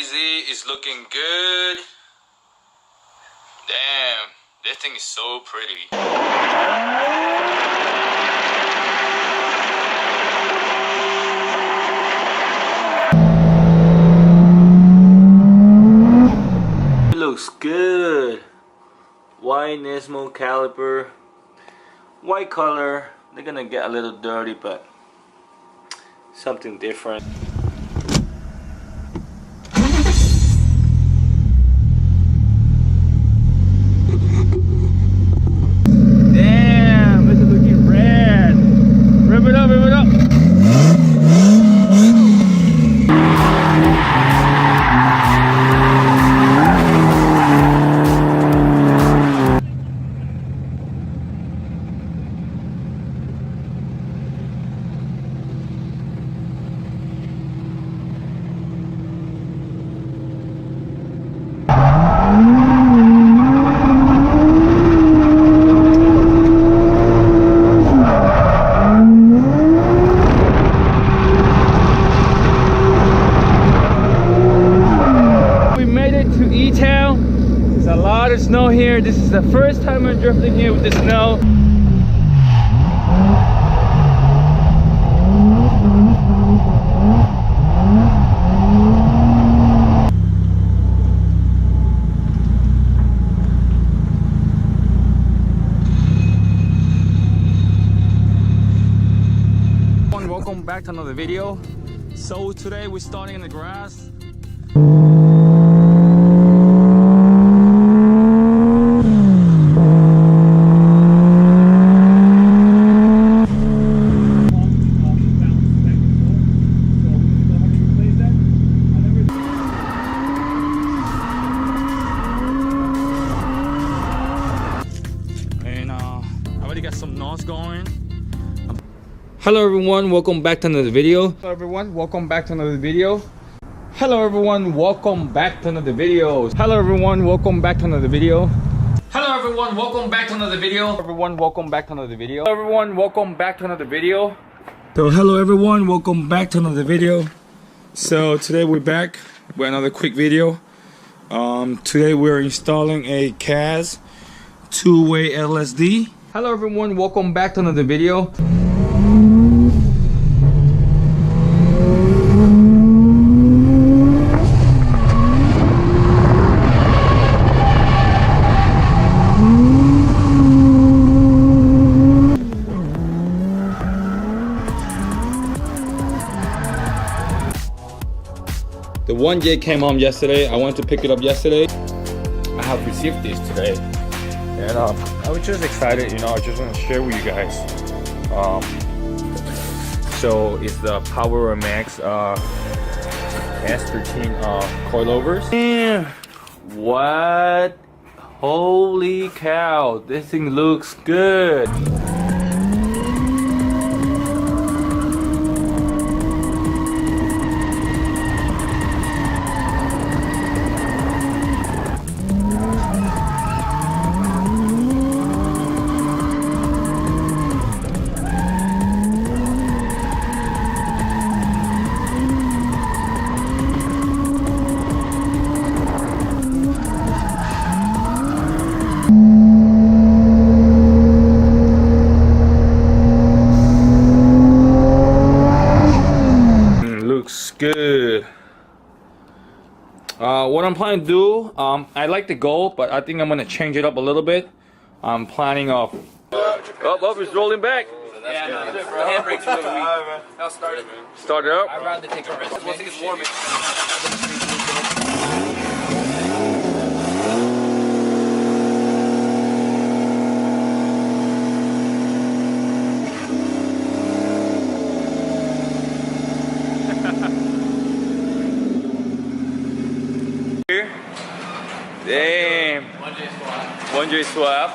1jz is looking good. Damn, this thing is so pretty. It looks good. White Nismo caliper, white color. They're gonna get a little dirty, but something different. Damn, this is looking red. Rev it up, rev it up. There's a lot of snow here. This is the first time I'm drifting here with the snow. Welcome back to another video. So today we're starting in the grass. Got some noise going. Hello everyone, welcome back to another video. Hello everyone, welcome back to another video. Hello everyone, welcome back to another video. Hello everyone, welcome back to another video. Hello everyone, welcome back to another video. Everyone, welcome back to another video. Everyone, welcome back to another video. So hello everyone, welcome back to another video. So today we're back with another quick video. Today we're installing a CAS two-way LSD. Hello everyone, welcome back to another video. The 1J came home yesterday. I went to pick it up yesterday. I have received this today. And I was just excited, you know, I just want to share with you guys. So it's the Power Max S13 coilovers. And what? Holy cow, this thing looks good. Good. What I'm planning to do, I like the Gold, but I think I'm gonna change it up a little bit. I'm planning of. Oh, it's rolling back. Yeah, no, the handbrake's really weak. I'll start it. Start it up. I'd rather take a risk. Once it gets warm, Damn. 1J swap.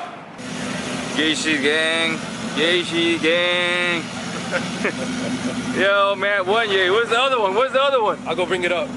Geishi gang. Geishi gang. Yo man, 1J. Where's the other one? Where's the other one? I'll go bring it up.